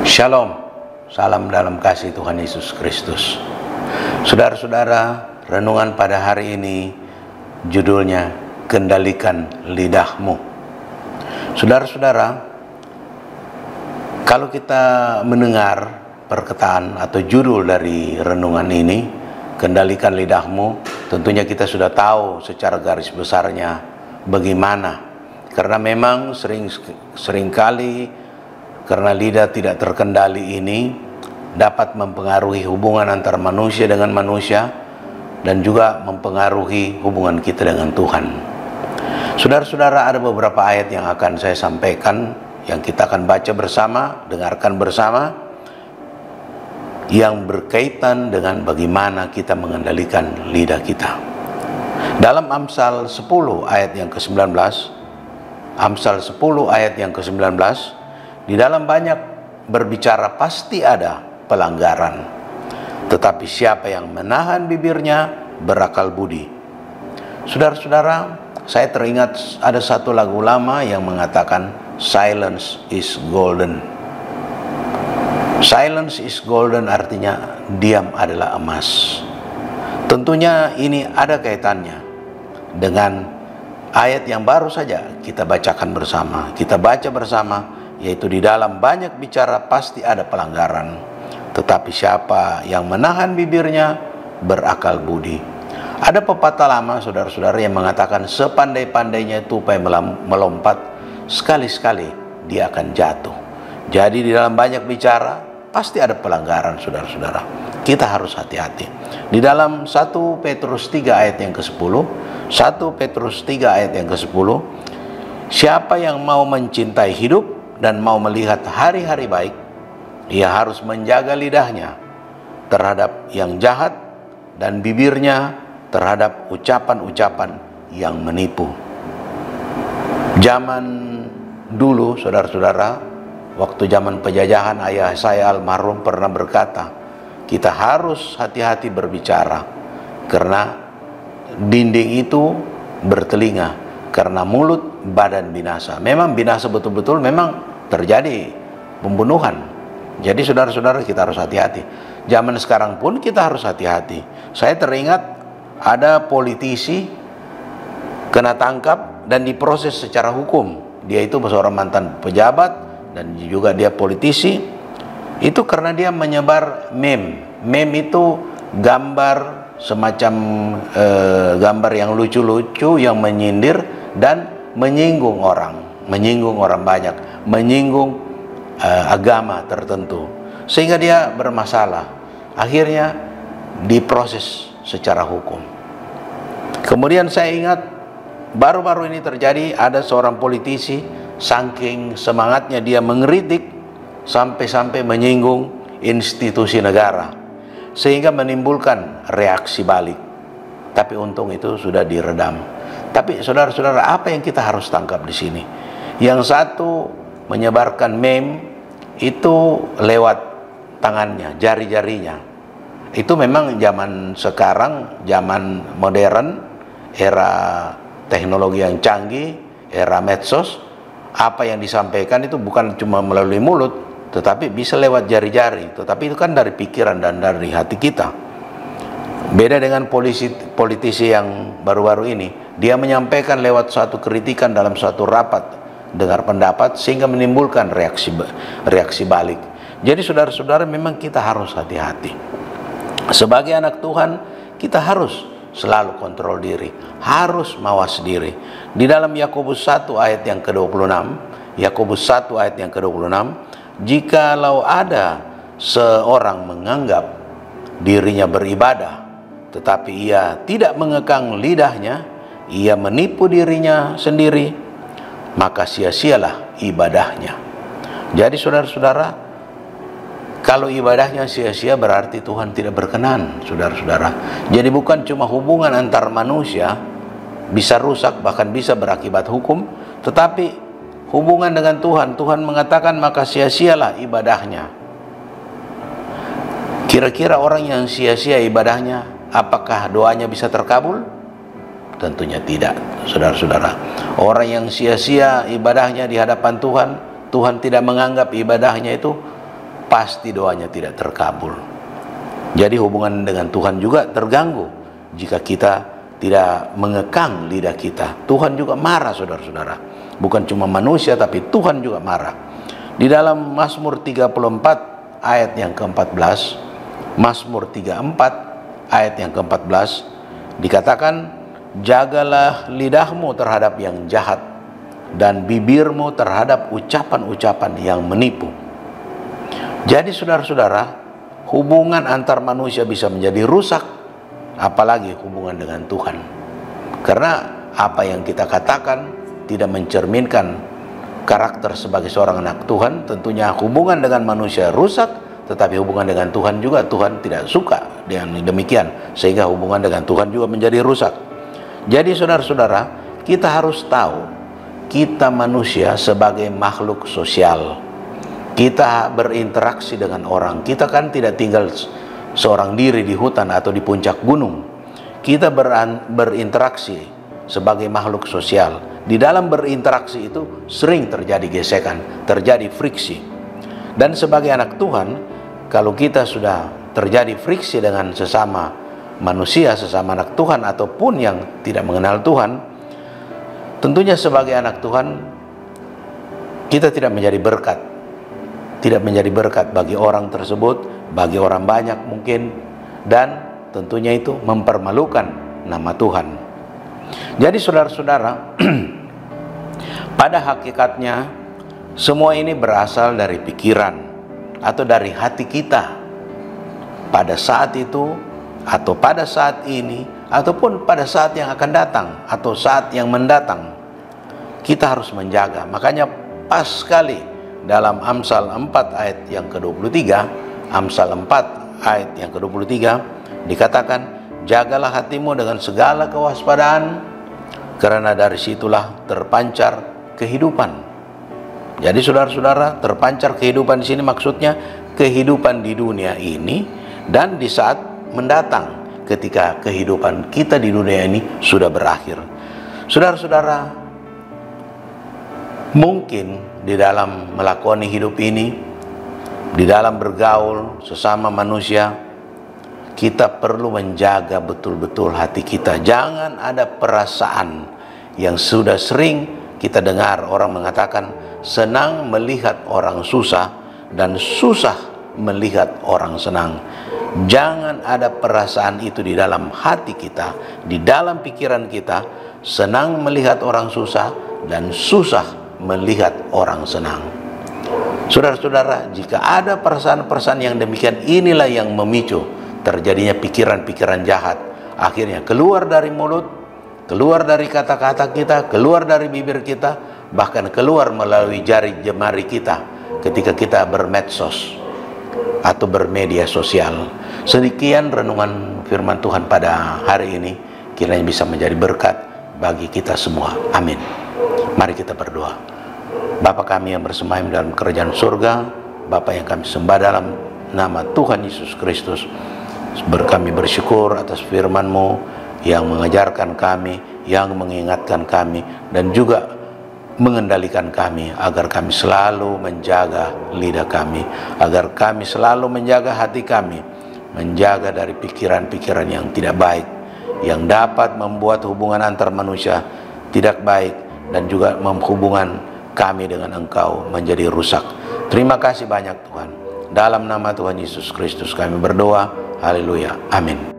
Shalom, salam dalam kasih Tuhan Yesus Kristus. Saudara-saudara, renungan pada hari ini judulnya Kendalikan Lidahmu. Saudara-saudara, kalau kita mendengar perkataan atau judul dari renungan ini, Kendalikan Lidahmu, tentunya kita sudah tahu secara garis besarnya bagaimana. Karena memang seringkali karena lidah tidak terkendali ini dapat mempengaruhi hubungan antar manusia dengan manusia dan juga mempengaruhi hubungan kita dengan Tuhan. Saudara-saudara, ada beberapa ayat yang akan saya sampaikan, yang kita akan baca bersama, dengarkan bersama, yang berkaitan dengan bagaimana kita mengendalikan lidah kita. Dalam Amsal 10 ayat yang ke-19, Amsal 10 ayat yang ke-19, di dalam banyak berbicara pasti ada pelanggaran, tetapi siapa yang menahan bibirnya berakal budi. Saudara-saudara, saya teringat ada satu lagu lama yang mengatakan silence is golden. Silence is golden artinya diam adalah emas. Tentunya ini ada kaitannya dengan ayat yang baru saja kita bacakan bersama, kita baca bersama, yaitu di dalam banyak bicara pasti ada pelanggaran, tetapi siapa yang menahan bibirnya berakal budi. Ada pepatah lama, saudara-saudara, yang mengatakan sepandai-pandainya tupai melompat, sekali-sekali dia akan jatuh. Jadi di dalam banyak bicara pasti ada pelanggaran, saudara-saudara. Kita harus hati-hati. Di dalam 1 Petrus 3 ayat yang ke-10, 1 Petrus 3 ayat yang ke-10, siapa yang mau mencintai hidup dan mau melihat hari-hari baik, ia harus menjaga lidahnya terhadap yang jahat dan bibirnya terhadap ucapan-ucapan yang menipu. Zaman dulu, saudara-saudara, waktu zaman penjajahan, ayah saya almarhum pernah berkata, kita harus hati-hati berbicara karena dinding itu bertelinga, karena mulut badan binasa. Memang binasa betul-betul, memang terjadi pembunuhan. Jadi saudara-saudara, kita harus hati-hati. Zaman sekarang pun kita harus hati-hati. Saya teringat ada politisi kena tangkap dan diproses secara hukum. Dia itu seorang mantan pejabat dan juga dia politisi. Itu karena dia menyebar meme. Meme itu gambar semacam gambar yang lucu-lucu, yang menyindir dan menyinggung orang banyak, menyinggung agama tertentu, sehingga dia bermasalah. Akhirnya diproses secara hukum. Kemudian saya ingat baru-baru ini terjadi, ada seorang politisi saking semangatnya dia mengkritik sampai-sampai menyinggung institusi negara, sehingga menimbulkan reaksi balik. Tapi untung itu sudah diredam. Tapi saudara-saudara, apa yang kita harus tangkap di sini? Yang satu menyebarkan meme itu lewat tangannya, jari-jarinya. Itu memang zaman sekarang, zaman modern, era teknologi yang canggih, era medsos. Apa yang disampaikan itu bukan cuma melalui mulut, tetapi bisa lewat jari-jari. Tetapi itu kan dari pikiran dan dari hati kita. Beda dengan politisi yang baru-baru ini, dia menyampaikan lewat suatu kritikan dalam suatu rapat dengar pendapat, sehingga menimbulkan reaksi balik. Jadi saudara-saudara, memang kita harus hati-hati. Sebagai anak Tuhan, kita harus selalu kontrol diri, harus mawas diri. Di dalam Yakobus 1 ayat yang ke-26, Yakobus 1 ayat yang ke-26, jikalau ada seorang menganggap dirinya beribadah, tetapi ia tidak mengekang lidahnya, ia menipu dirinya sendiri, maka sia-sialah ibadahnya. Jadi saudara-saudara, kalau ibadahnya sia-sia berarti Tuhan tidak berkenan, saudara-saudara. Jadi bukan cuma hubungan antar manusia bisa rusak, bahkan bisa berakibat hukum, tetapi hubungan dengan Tuhan, Tuhan mengatakan maka sia-sialah ibadahnya. Kira-kira orang yang sia-sia ibadahnya, apakah doanya bisa terkabul? Tentunya tidak, saudara-saudara. Orang yang sia-sia ibadahnya di hadapan Tuhan, Tuhan tidak menganggap ibadahnya itu pasti doanya tidak terkabul. Jadi hubungan dengan Tuhan juga terganggu jika kita tidak mengekang lidah kita. Tuhan juga marah, saudara-saudara. Bukan cuma manusia, tapi Tuhan juga marah. Di dalam Mazmur 34 ayat yang ke-14, Mazmur 34 ayat yang ke-14 dikatakan, jagalah lidahmu terhadap yang jahat dan bibirmu terhadap ucapan-ucapan yang menipu. Jadi saudara-saudara, hubungan antar manusia bisa menjadi rusak, apalagi hubungan dengan Tuhan. Karena apa yang kita katakan tidak mencerminkan karakter sebagai seorang anak Tuhan. Tentunya hubungan dengan manusia rusak, tetapi hubungan dengan Tuhan juga Tuhan tidak suka dengan demikian, sehingga hubungan dengan Tuhan juga menjadi rusak. Jadi saudara-saudara, kita harus tahu kita manusia sebagai makhluk sosial. Kita berinteraksi dengan orang. Kita kan tidak tinggal seorang diri di hutan atau di puncak gunung. Kita berinteraksi sebagai makhluk sosial. Di dalam berinteraksi itu sering terjadi gesekan, terjadi friksi. Dan sebagai anak Tuhan, kalau kita sudah terjadi friksi dengan sesama manusia, sesama anak Tuhan ataupun yang tidak mengenal Tuhan, tentunya sebagai anak Tuhan kita tidak menjadi berkat. Tidak menjadi berkat bagi orang tersebut, bagi orang banyak mungkin, dan tentunya itu mempermalukan nama Tuhan. Jadi saudara-saudara, pada hakikatnya semua ini berasal dari pikiran atau dari hati kita pada saat itu, atau pada saat ini, ataupun pada saat yang akan datang atau saat yang mendatang. Kita harus menjaga. Makanya pas sekali dalam Amsal 4 ayat yang ke-23, Amsal 4 ayat yang ke-23 dikatakan, jagalah hatimu dengan segala kewaspadaan, karena dari situlah terpancar kehidupan. Jadi saudara-saudara, terpancar kehidupan di sini maksudnya kehidupan di dunia ini dan di saat mendatang ketika kehidupan kita di dunia ini sudah berakhir. Saudara-saudara, mungkin di dalam melakoni hidup ini, di dalam bergaul sesama manusia, kita perlu menjaga betul-betul hati kita. Jangan ada perasaan yang sudah sering kita dengar orang mengatakan, senang melihat orang susah dan susah melihat orang senang. Jangan ada perasaan itu di dalam hati kita, di dalam pikiran kita, senang melihat orang susah dan susah melihat orang senang. Saudara-saudara, jika ada perasaan-perasaan yang demikian, inilah yang memicu terjadinya pikiran-pikiran jahat. Akhirnya keluar dari mulut, keluar dari kata-kata kita, keluar dari bibir kita, bahkan keluar melalui jari jemari kita ketika kita bermedsos atau bermedia sosial. Sedemikian renungan firman Tuhan pada hari ini, kiranya bisa menjadi berkat bagi kita semua. Amin. Mari kita berdoa. Bapa kami yang bersemayam dalam kerajaan surga, Bapa yang kami sembah dalam nama Tuhan Yesus Kristus, kami bersyukur atas firman-Mu yang mengajarkan kami, yang mengingatkan kami, dan juga mengendalikan kami agar kami selalu menjaga lidah kami, agar kami selalu menjaga hati kami, menjaga dari pikiran-pikiran yang tidak baik, yang dapat membuat hubungan antar manusia tidak baik, dan juga hubungan kami dengan Engkau menjadi rusak. Terima kasih banyak Tuhan. Dalam nama Tuhan Yesus Kristus kami berdoa. Haleluya. Amin.